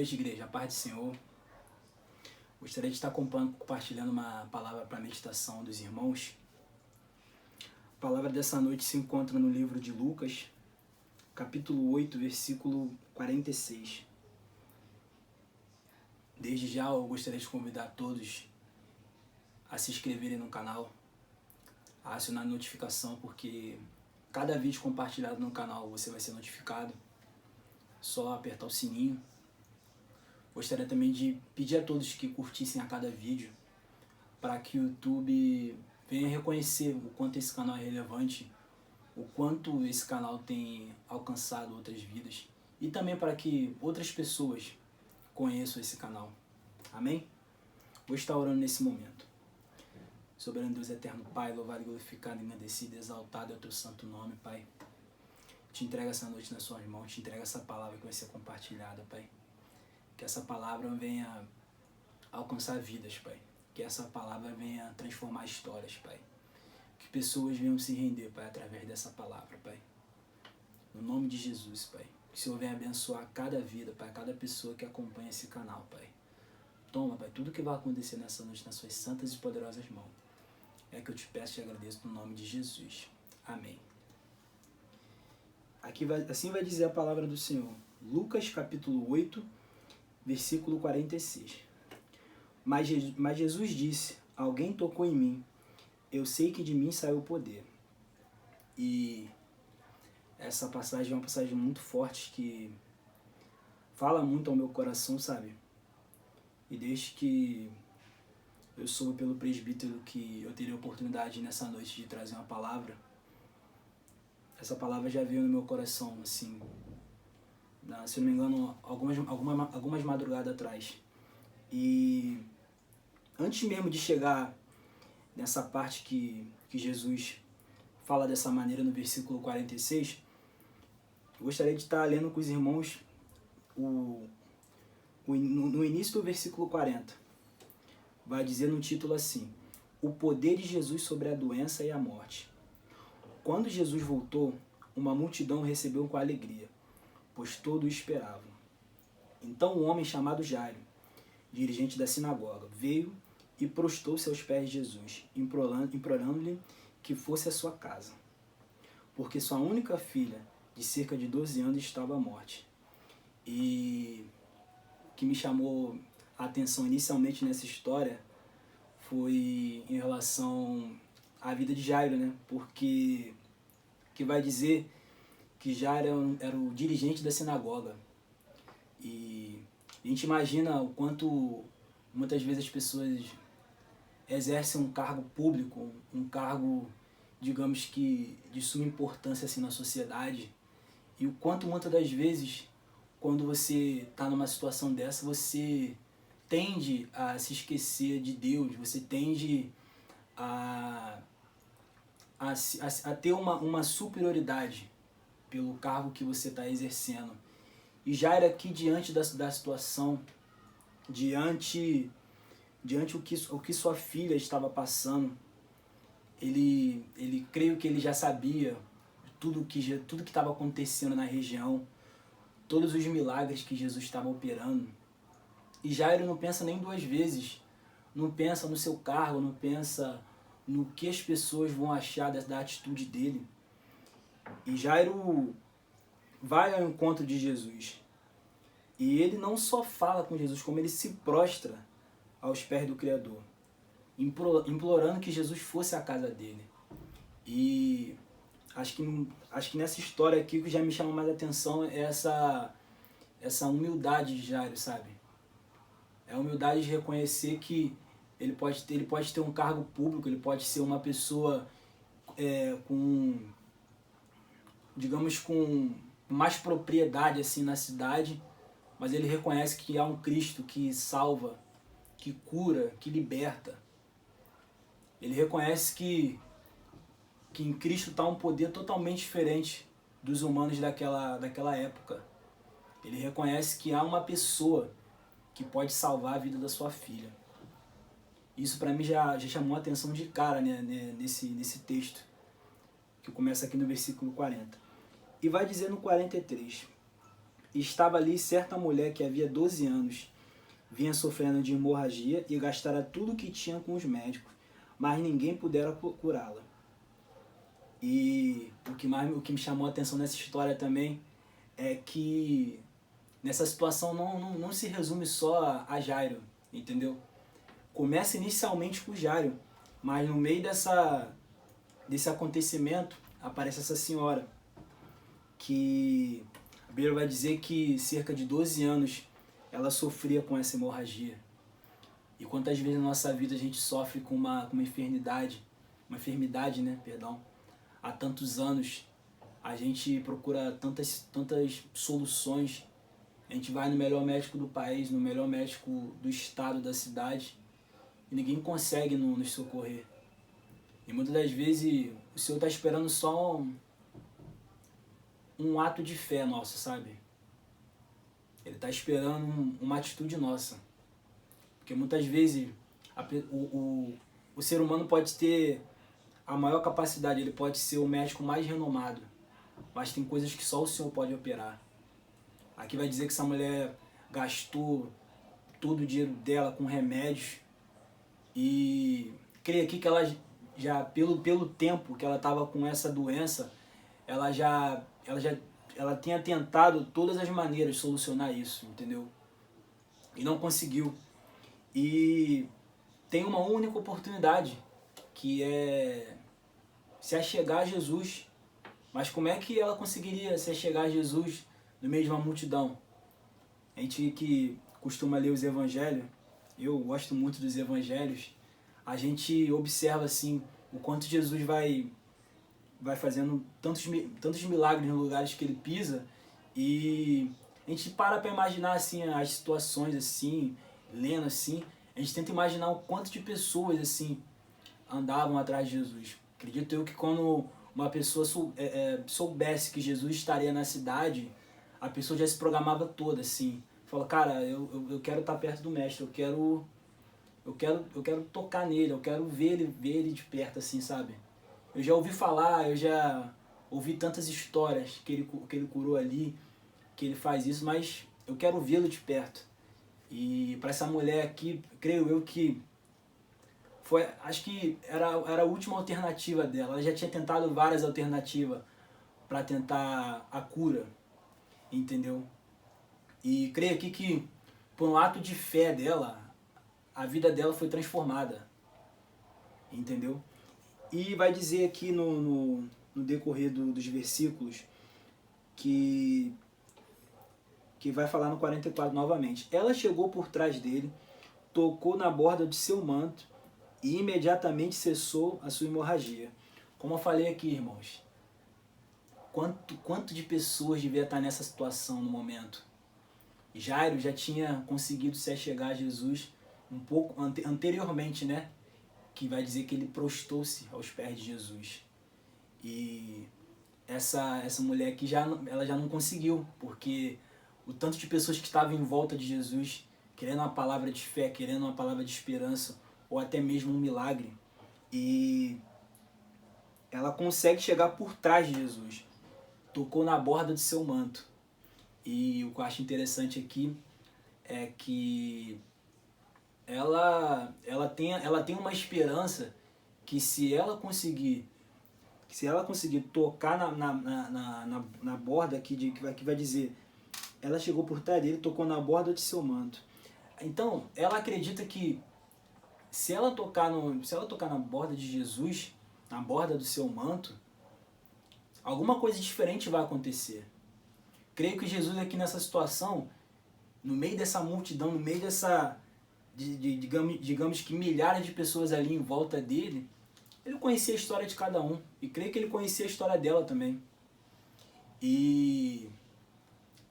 noite, igreja. A paz do Senhor. Gostaria de estar compartilhando uma palavra para a meditação dos irmãos. A palavra dessa noite se encontra no livro de Lucas, capítulo 8, versículo 46. Desde já eu gostaria de convidar todos a se inscreverem no canal, a acionar a notificação, porque cada vídeo compartilhado no canal você vai ser notificado. Só apertar o sininho. Gostaria também de pedir a todos que curtissem a cada vídeo, para que o YouTube venha reconhecer o quanto esse canal é relevante, o quanto esse canal tem alcançado outras vidas, e também para que outras pessoas conheçam esse canal. Amém? Vou estar orando nesse momento. Soberano Deus eterno, Pai, louvado, glorificado, engrandecido, exaltado é o teu santo nome, Pai. Te entrego essa noite nas suas mãos, te entrego essa palavra que vai ser compartilhada, Pai. Que essa palavra venha alcançar vidas, Pai. Que essa palavra venha transformar histórias, Pai. Que pessoas venham se render, Pai, através dessa palavra, Pai. No nome de Jesus, Pai. Que o Senhor venha abençoar cada vida, Pai, cada pessoa que acompanha esse canal, Pai. Toma, Pai, tudo que vai acontecer nessa noite nas suas santas e poderosas mãos. É que eu te peço e agradeço no nome de Jesus. Amém. Assim vai dizer a palavra do Senhor. Lucas capítulo 8, versículo 46. Mas Jesus disse: alguém tocou em mim, eu sei que de mim saiu o poder. E essa passagem é uma passagem muito forte que fala muito ao meu coração, sabe? E desde que eu soube pelo presbítero que eu teria a oportunidade nessa noite de trazer uma palavra, essa palavra já veio no meu coração, assim, se não me engano, algumas madrugadas atrás. E antes mesmo de chegar nessa parte que Jesus fala dessa maneira no versículo 46, eu gostaria de estar lendo com os irmãos no início do versículo 40. Vai dizer no título assim: o poder de Jesus sobre a doença e a morte. Quando Jesus voltou, uma multidão o recebeu com alegria, pois todos o esperavam. Então um homem chamado Jairo, dirigente da sinagoga, veio e prostou-se aos pés de Jesus, implorando-lhe que fosse à sua casa, porque sua única filha, de cerca de 12 anos, estava à morte. E o que me chamou a atenção inicialmente nessa história foi em relação à vida de Jairo, né? Porque que vai dizer que Jairo era o dirigente da sinagoga. E a gente imagina o quanto muitas vezes as pessoas exercem um cargo público, um cargo, digamos que, de suma importância assim, na sociedade. E o quanto muitas das vezes, quando você está numa situação dessa, você tende a se esquecer de Deus, você tende a ter uma superioridade pelo cargo que você está exercendo. E já era aqui diante da situação, diante o que sua filha estava passando, ele creio que ele já sabia tudo que estava acontecendo na região, todos os milagres que Jesus estava operando. E Jairo não pensa nem duas vezes, não pensa no seu cargo, não pensa no que as pessoas vão achar da atitude dele. E Jairo vai ao encontro de Jesus. E ele não só fala com Jesus, como ele se prostra aos pés do Criador, implorando que Jesus fosse à casa dele. E acho que nessa história aqui o que já me chama mais a atenção é essa humildade de Jairo, sabe? É a humildade de reconhecer que ele pode ter um cargo público, ele pode ser uma pessoa com mais propriedade assim na cidade, mas ele reconhece que há um Cristo que salva, que cura, que liberta. Ele reconhece que em Cristo está um poder totalmente diferente dos humanos daquela época. Ele reconhece que há uma pessoa que pode salvar a vida da sua filha. Isso para mim já chamou a atenção de cara, né, nesse texto, que começa aqui no versículo 40. E vai dizer no 43: estava ali certa mulher que havia 12 anos vinha sofrendo de hemorragia e gastara tudo o que tinha com os médicos, mas ninguém pudera curá-la. E o que me chamou a atenção nessa história também é que nessa situação não se resume só a Jairo, entendeu? Começa inicialmente com Jairo, mas no meio desse acontecimento aparece essa senhora, que a Bíblia vai dizer que cerca de 12 anos ela sofria com essa hemorragia. E quantas vezes na nossa vida a gente sofre com uma enfermidade, né, perdão, há tantos anos, a gente procura tantas soluções, a gente vai no melhor médico do país, no melhor médico do estado, da cidade, e ninguém consegue nos socorrer. E muitas das vezes o Senhor está esperando só um ato de fé nosso, sabe? Ele está esperando uma atitude nossa. Porque muitas vezes o ser humano pode ter a maior capacidade, ele pode ser o médico mais renomado, mas tem coisas que só o Senhor pode operar. Aqui vai dizer que essa mulher gastou todo o dinheiro dela com remédios e creio aqui que ela já pelo tempo que ela estava com essa doença, ela tinha tentado todas as maneiras de solucionar isso, entendeu? E não conseguiu. E tem uma única oportunidade, que é se achegar a Jesus. Mas como é que ela conseguiria se achegar a Jesus no meio de uma multidão? A gente que costuma ler os evangelhos, eu gosto muito dos evangelhos, a gente observa assim o quanto Jesus vai fazendo tantos milagres nos lugares que ele pisa, e a gente para imaginar assim as situações assim, lendo assim, a gente tenta imaginar o quanto de pessoas assim andavam atrás de Jesus. Acredito eu que quando uma pessoa soubesse que Jesus estaria na cidade, a pessoa já se programava toda assim, fala, cara, eu quero estar perto do mestre, eu quero tocar nele, eu quero ver ele de perto assim, sabe? Eu já ouvi falar, eu já ouvi tantas histórias que ele curou ali, que ele faz isso, mas eu quero vê-lo de perto. E para essa mulher aqui, creio eu que acho que era a última alternativa dela. Ela já tinha tentado várias alternativas para tentar a cura, entendeu? E creio aqui que por um ato de fé dela, a vida dela foi transformada, entendeu? E vai dizer aqui no decorrer dos versículos que vai falar no 44 novamente. Ela chegou por trás dele, tocou na borda de seu manto e imediatamente cessou a sua hemorragia. Como eu falei aqui, irmãos, quanto de pessoas devia estar nessa situação no momento? Jairo já tinha conseguido se achegar a Jesus um pouco anteriormente, né? Que vai dizer que ele prostou-se aos pés de Jesus. E essa mulher aqui ela já não conseguiu, porque o tanto de pessoas que estavam em volta de Jesus, querendo uma palavra de fé, querendo uma palavra de esperança, ou até mesmo um milagre, e ela consegue chegar por trás de Jesus, tocou na borda de seu manto. E o que eu acho interessante aqui é que ela tem uma esperança que se ela conseguir tocar na borda aqui, que vai dizer, ela chegou por trás dele, tocou na borda de seu manto. Então, ela acredita que se ela tocar na borda de Jesus, na borda do seu manto, alguma coisa diferente vai acontecer. Creio que Jesus aqui nessa situação, no meio dessa multidão, no meio dessa, digamos que milhares de pessoas ali em volta dele, ele conhecia a história de cada um. E creio que ele conhecia a história dela também. E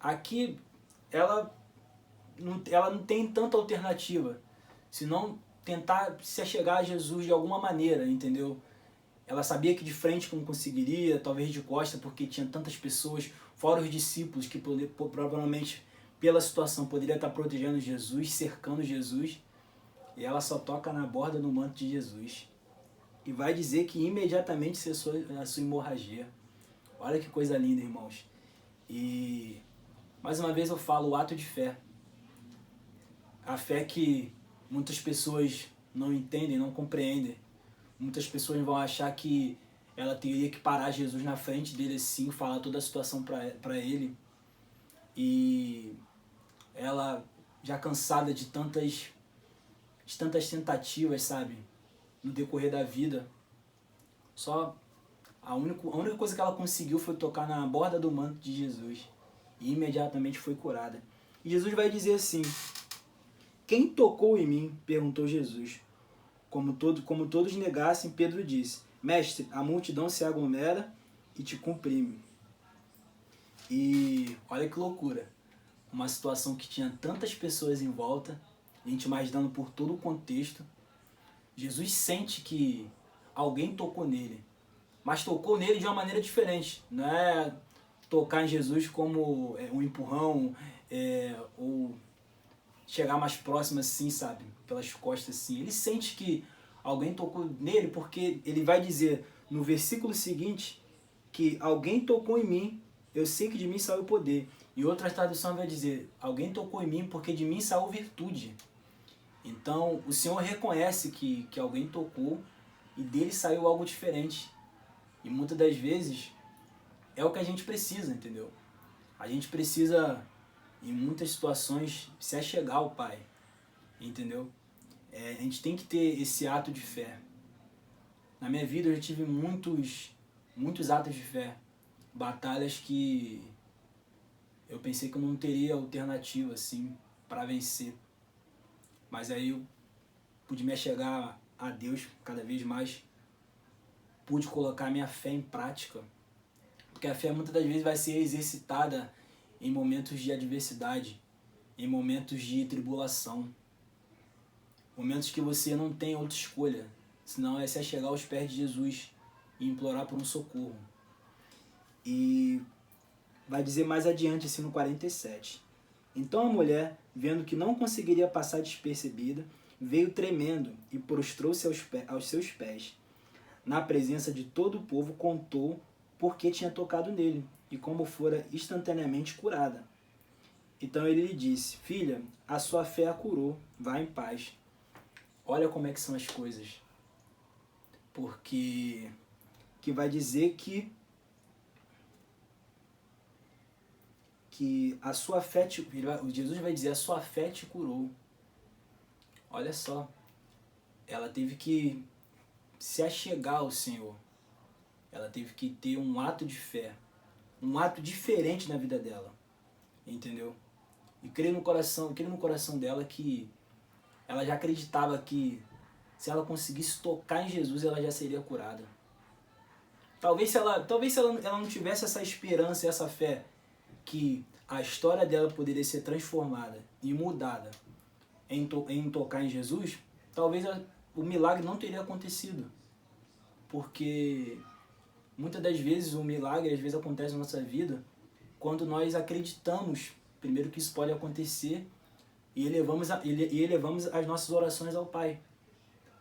aqui ela não tem tanta alternativa, senão tentar se achegar a Jesus de alguma maneira, entendeu? Ela sabia que de frente não conseguiria, talvez de costa, porque tinha tantas pessoas, fora os discípulos, que provavelmente pela situação poderia estar protegendo Jesus, cercando Jesus, e ela só toca na borda do manto de Jesus. E vai dizer que imediatamente cessou a sua hemorragia. Olha que coisa linda, irmãos. E Mais uma vez eu falo, o ato de fé. A fé que muitas pessoas não entendem, não compreendem. Muitas pessoas vão achar que ela teria que parar Jesus na frente dele assim, falar toda a situação para ele. E ela, já cansada de tantas tentativas, sabe, no decorrer da vida, só a única coisa que ela conseguiu foi tocar na borda do manto de Jesus. E imediatamente foi curada. E Jesus vai dizer assim: quem tocou em mim? Perguntou Jesus. Como todos negassem, Pedro disse: mestre, a multidão se aglomera e te comprime. E olha que loucura. Uma situação que tinha tantas pessoas em volta, a gente imaginando por todo o contexto. Jesus sente que alguém tocou nele, mas tocou nele de uma maneira diferente. Não é tocar em Jesus como um empurrão, ou chegar mais próximo assim, sabe? Pelas costas assim. Ele sente que alguém tocou nele porque ele vai dizer no versículo seguinte que alguém tocou em mim, eu sei que de mim saiu o poder. E outra tradução vai dizer, alguém tocou em mim porque de mim saiu virtude. Então o Senhor reconhece que alguém tocou e dele saiu algo diferente. E muitas das vezes é o que a gente precisa, entendeu? A gente precisa, em muitas situações, se achegar ao Pai, entendeu? A gente tem que ter esse ato de fé. Na minha vida eu já tive muitos atos de fé. Batalhas que eu pensei que eu não teria alternativa, assim, para vencer. Mas aí eu pude me achegar a Deus cada vez mais. Pude colocar minha fé em prática. Porque a fé muitas das vezes vai ser exercitada em momentos de adversidade, em momentos de tribulação. Momentos que você não tem outra escolha, senão é se achegar aos pés de Jesus e implorar por um socorro. E vai dizer mais adiante, assim, no 47. Então a mulher, vendo que não conseguiria passar despercebida, veio tremendo e prostrou-se aos seus pés. Na presença de todo o povo, contou por que tinha tocado nele e como fora instantaneamente curada. Então ele lhe disse: filha, a sua fé a curou, vá em paz. Olha como é que são as coisas. Porque que vai dizer que a sua fé Jesus vai dizer, a sua fé te curou. Olha só, ela teve que se achegar ao Senhor. Ela teve que ter um ato de fé, um ato diferente na vida dela, entendeu? E creio no coração dela que ela já acreditava que se ela conseguisse tocar em Jesus, ela já seria curada. Talvez ela não tivesse essa esperança e essa fé que a história dela poderia ser transformada e mudada em tocar em Jesus, talvez o milagre não teria acontecido. Porque muitas das vezes o milagre às vezes acontece na nossa vida quando nós acreditamos, primeiro, que isso pode acontecer e elevamos as nossas orações ao Pai.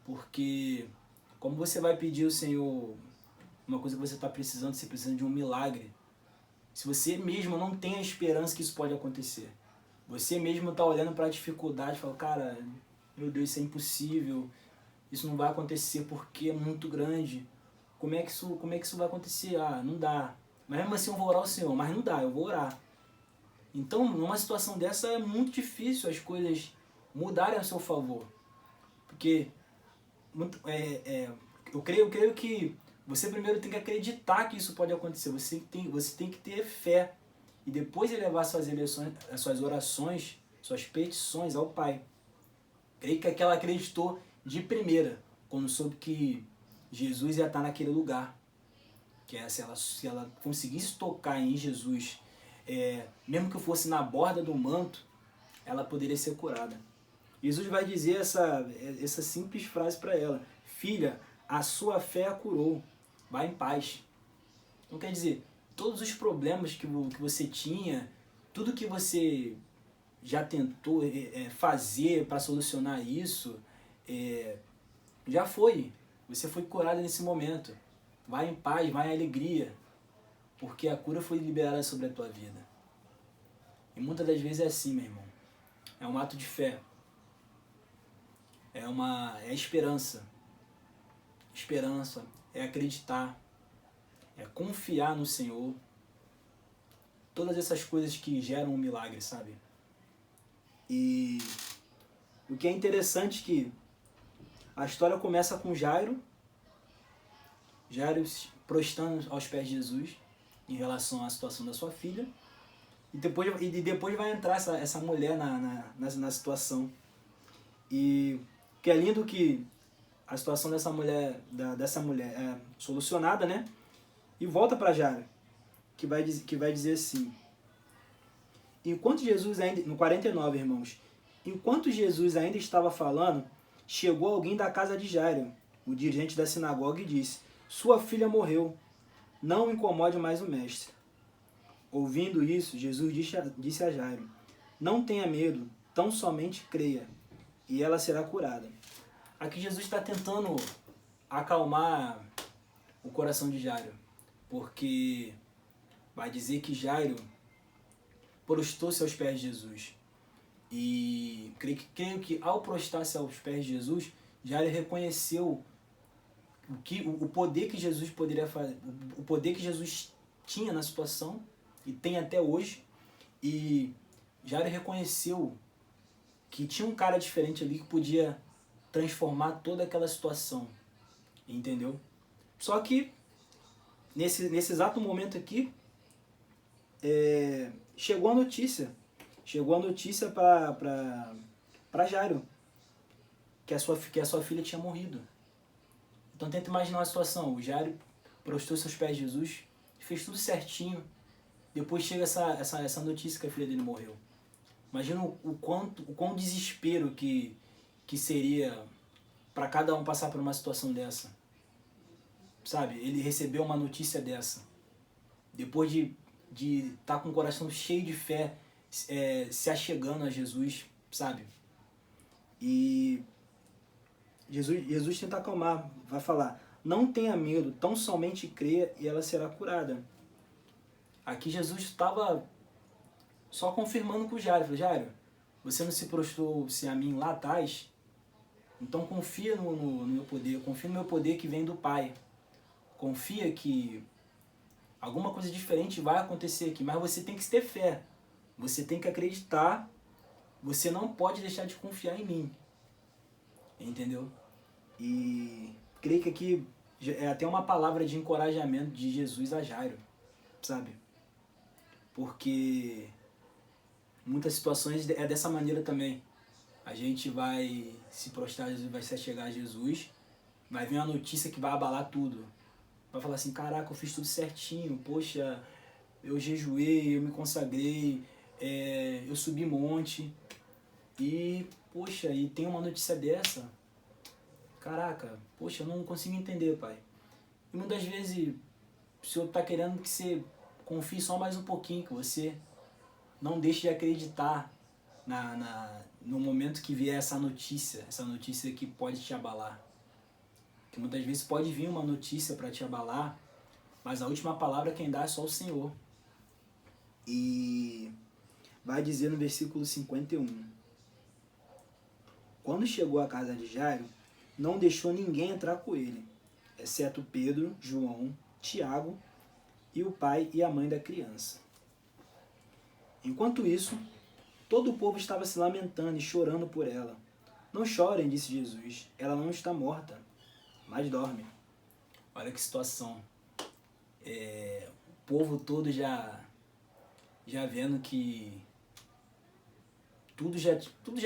Porque como você vai pedir ao Senhor uma coisa que você está precisando, você precisa de um milagre, se você mesmo não tem a esperança que isso pode acontecer, você mesmo está olhando para a dificuldade e fala, cara, meu Deus, isso é impossível, isso não vai acontecer porque é muito grande, como é que isso vai acontecer? Ah, não dá. Mas mesmo assim eu vou orar ao Senhor, mas não dá, eu vou orar. Então, numa situação dessa é muito difícil as coisas mudarem a seu favor. Porque eu creio que você primeiro tem que acreditar que isso pode acontecer. Você tem que ter fé. E depois elevar suas orações, suas petições ao Pai. Creio que ela acreditou de primeira, quando soube que Jesus ia estar naquele lugar. Que se ela conseguisse tocar em Jesus, mesmo que fosse na borda do manto, ela poderia ser curada. Jesus vai dizer essa simples frase para ela: filha, a sua fé a curou, vá em paz. Então quer dizer, todos os problemas que você tinha, tudo que você já tentou fazer para solucionar isso, já foi. Você foi curado nesse momento. Vai em paz, vai em alegria, porque a cura foi liberada sobre a tua vida. E E muitas das vezes é assim, meu irmão. É um ato de fé. É esperança. Esperança é acreditar, é confiar no Senhor. Todas essas coisas que geram um milagre, sabe? E o que é interessante é que a história começa com Jairo prostrando aos pés de Jesus em relação à situação da sua filha. E depois vai entrar essa mulher na situação. E que é lindo que a situação dessa mulher é solucionada, né? E volta para Jairo, que vai dizer assim: enquanto Jesus ainda, no 49, irmãos, enquanto Jesus ainda estava falando, chegou alguém da casa de Jairo, o dirigente da sinagoga, e disse: sua filha morreu, não incomode mais o mestre. Ouvindo isso, Jesus disse a Jairo: não tenha medo, tão somente creia, e ela será curada. Aqui Jesus está tentando acalmar o coração de Jairo, porque vai dizer que Jairo prostrou-se aos pés de Jesus. E creio que ao prostrar-se aos pés de Jesus, Jairo reconheceu o poder que Jesus poderia fazer, o poder que Jesus tinha na situação e tem até hoje. E Jairo reconheceu que tinha um cara diferente ali que podia transformar toda aquela situação, entendeu? Só que nesse exato momento aqui chegou a notícia para Jairo que a sua filha tinha morrido. Então tenta imaginar uma situação: o Jairo prostrou-se aos pés de Jesus, fez tudo certinho, depois chega essa notícia que a filha dele morreu. Imagina o quão desespero que seria para cada um passar por uma situação dessa. Sabe? Ele recebeu uma notícia dessa. Depois de estar com o coração cheio de fé, se achegando a Jesus, sabe? E Jesus tenta acalmar, vai falar: não tenha medo, tão somente creia e ela será curada. Aqui Jesus estava só confirmando com o Jairo. Falou: Jairo, você não se prostrou-se a mim lá atrás? Então confia no meu poder, confia no meu poder que vem do Pai. Confia que alguma coisa diferente vai acontecer aqui, mas você tem que ter fé. Você tem que acreditar. Você não pode deixar de confiar em mim. Entendeu? E creio que aqui é até uma palavra de encorajamento de Jesus a Jairo, sabe? Porque muitas situações é dessa maneira também. A gente vai se prostrar a Jesus, vai se achegar a Jesus, vai vir uma notícia que vai abalar tudo. Vai falar assim: caraca, eu fiz tudo certinho, poxa, eu jejuei, eu me consagrei, eu subi monte, e, poxa, e tem uma notícia dessa. Caraca, poxa, eu não consigo entender, Pai. E muitas vezes o Senhor está querendo que você confie só mais um pouquinho, que você não deixe de acreditar no momento que vier essa notícia que pode te abalar. Que muitas vezes pode vir uma notícia para te abalar, mas a última palavra quem dá é só o Senhor. E vai dizer no versículo 51. Quando chegou à casa de Jairo, não deixou ninguém entrar com ele, exceto Pedro, João, Tiago e o pai e a mãe da criança. Enquanto isso, todo o povo estava se lamentando e chorando por ela. Não chorem, disse Jesus, ela não está morta, mas dorme. Olha que situação. O povo todo já vendo que tudo já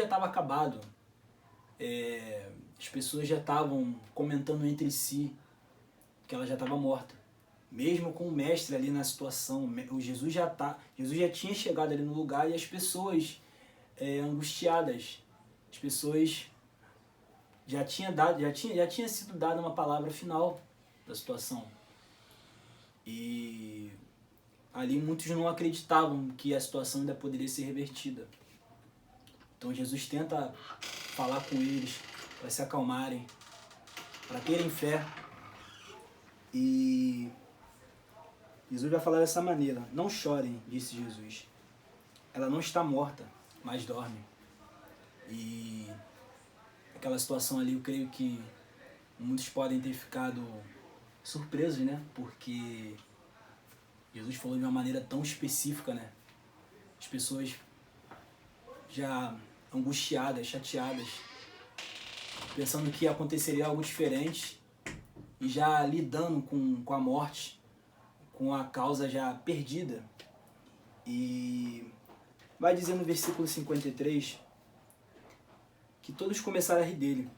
estava acabado. As pessoas já estavam comentando entre si que ela já estava morta. Mesmo com o mestre ali na situação, o Jesus já tinha chegado ali no lugar, e as pessoas angustiadas, as pessoas já tinha sido dada uma palavra final da situação. E ali muitos não acreditavam que a situação ainda poderia ser revertida. Então Jesus tenta falar com eles para se acalmarem, para terem fé. E Jesus vai falar dessa maneira: não chorem, disse Jesus, ela não está morta, mas dorme. E aquela situação ali, eu creio que muitos podem ter ficado surpresos, né? Porque Jesus falou de uma maneira tão específica, né? As pessoas já angustiadas, chateadas, pensando que aconteceria algo diferente e já lidando com a morte, com a causa já perdida. E vai dizer no versículo 53 que todos começaram a rir dele,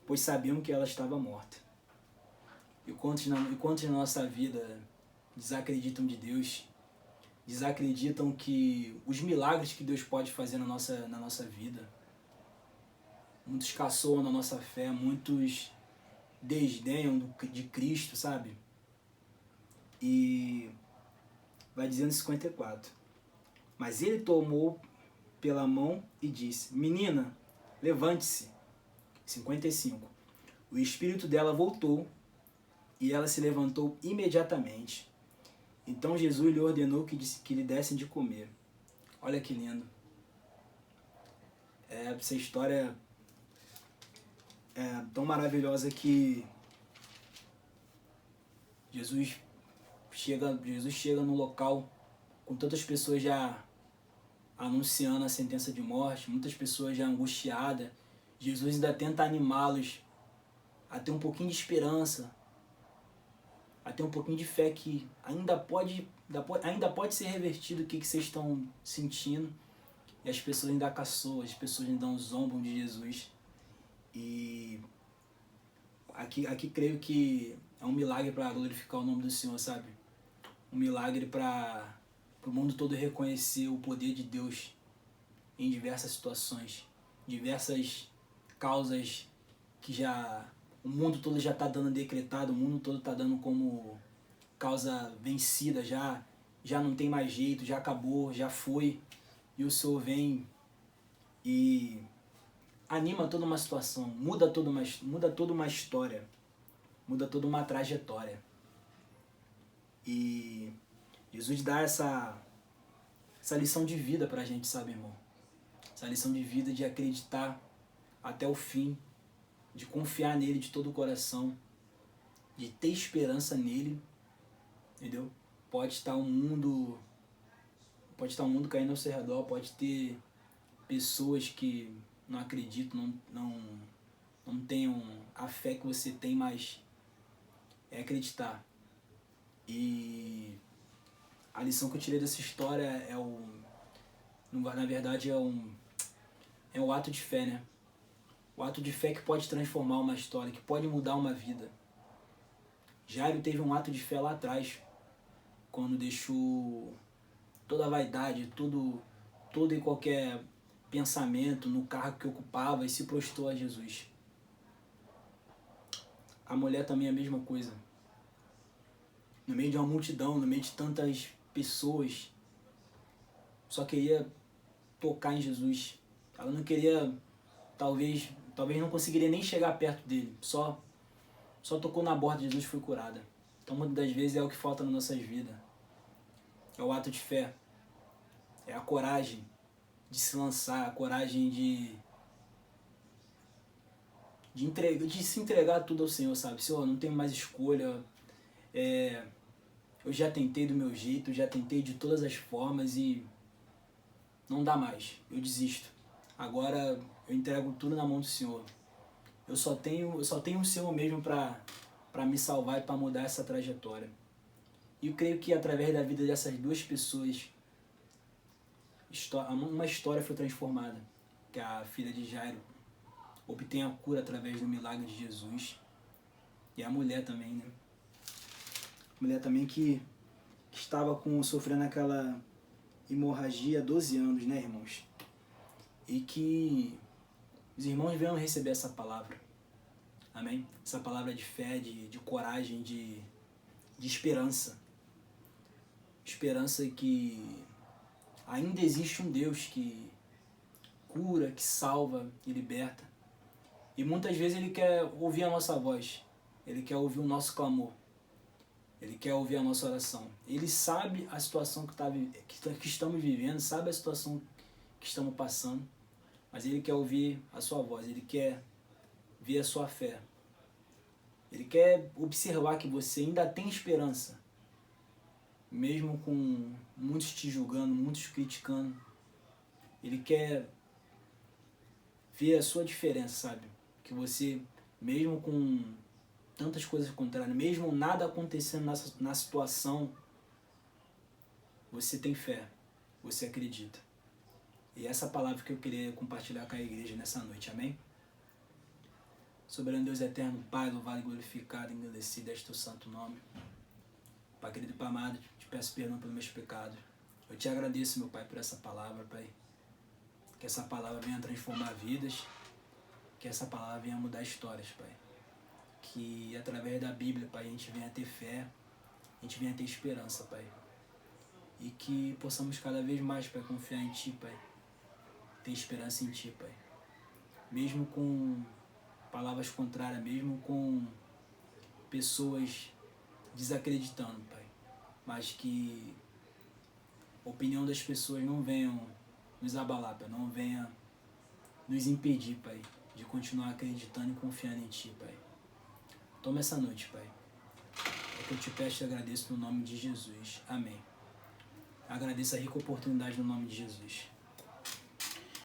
pois sabiam que ela estava morta. E quantos na nossa vida desacreditam de Deus, desacreditam que os milagres que Deus pode fazer na nossa vida. Muitos caçoam na nossa fé, muitos desdenham de Cristo, sabe? E vai dizendo em 54. Mas ele tomou pela mão e disse: menina, levante-se. 55. O espírito dela voltou e ela se levantou imediatamente. Então Jesus lhe ordenou que lhe dessem de comer. Olha que lindo. Essa história é tão maravilhosa que Jesus chega no local com tantas pessoas já anunciando a sentença de morte, muitas pessoas já angustiadas. Jesus ainda tenta animá-los a ter um pouquinho de esperança, a ter um pouquinho de fé que ainda pode ser revertido o que vocês estão sentindo. E as pessoas ainda caçoam, as pessoas ainda zombam de Jesus. E aqui creio que é um milagre para glorificar o nome do Senhor, sabe? Um milagre para o mundo todo reconhecer o poder de Deus em diversas situações, diversas causas que o mundo todo já está dando decretado, o mundo todo está dando como causa vencida, já não tem mais jeito, já acabou, já foi. E o Senhor vem e anima toda uma situação, muda toda uma história, muda toda uma trajetória. E Jesus dá essa lição de vida pra gente, sabe, irmão? Essa lição de vida de acreditar até o fim, de confiar nele de todo o coração, de ter esperança nele, entendeu? Pode estar um mundo caindo ao seu redor, pode ter pessoas que não acreditam, não tenham a fé que você tem, mas é acreditar. E a lição que eu tirei dessa história na verdade é um ato de fé, né? O ato de fé que pode transformar uma história, que pode mudar uma vida. Jairo teve um ato de fé lá atrás, quando deixou toda a vaidade, todo e qualquer pensamento no cargo que ocupava e se prostrou a Jesus. A mulher também é a mesma coisa. No meio de uma multidão, no meio de tantas pessoas, só queria tocar em Jesus. Ela não queria, talvez não conseguiria nem chegar perto dele. Só tocou na borda de Jesus e foi curada. Então muitas das vezes é o que falta nas nossas vidas. É o ato de fé. É a coragem de se lançar, a coragem de se entregar tudo ao Senhor, sabe? Senhor, não tenho mais escolha. Eu já tentei do meu jeito, já tentei de todas as formas e não dá mais. Eu desisto. Agora eu entrego tudo na mão do Senhor. Eu só tenho o Senhor mesmo para me salvar e para mudar essa trajetória. E eu creio que através da vida dessas duas pessoas, uma história foi transformada. Que a filha de Jairo obtém a cura através do milagre de Jesus. E a mulher também, né? A mulher também que estava sofrendo aquela hemorragia há 12 anos, né, irmãos? E que os irmãos venham receber essa palavra. Amém? Essa palavra de fé, de coragem, de esperança. Esperança que ainda existe um Deus que cura, que salva, que liberta. E muitas vezes Ele quer ouvir a nossa voz. Ele quer ouvir o nosso clamor. Ele quer ouvir a nossa oração. Ele sabe a situação que estamos vivendo, sabe a situação que estamos passando, mas Ele quer ouvir a sua voz, Ele quer ver a sua fé. Ele quer observar que você ainda tem esperança, mesmo com muitos te julgando, muitos criticando. Ele quer ver a sua diferença, sabe? Que você, mesmo com tantas coisas contrárias, mesmo nada acontecendo na situação, você tem fé, você acredita. E essa palavra que eu queria compartilhar com a igreja nessa noite, amém? Soberano Deus eterno, Pai, louvado e glorificado, engrandecido é teu santo nome. Pai querido e Pai amado, te peço perdão pelos meus pecados. Eu te agradeço, meu Pai, por essa palavra, Pai. Que essa palavra venha transformar vidas, que essa palavra venha mudar histórias, Pai. Que através da Bíblia, Pai, a gente venha ter fé, a gente venha ter esperança, Pai. E que possamos cada vez mais, Pai, confiar em Ti, Pai. Ter esperança em Ti, Pai. Mesmo com palavras contrárias, mesmo com pessoas desacreditando, Pai. Mas que a opinião das pessoas não venham nos abalar, Pai. Não venha nos impedir, Pai, de continuar acreditando e confiando em Ti, Pai. Toma essa noite, Pai. É que eu te peço e agradeço no nome de Jesus. Amém. Agradeço a rica oportunidade no nome de Jesus.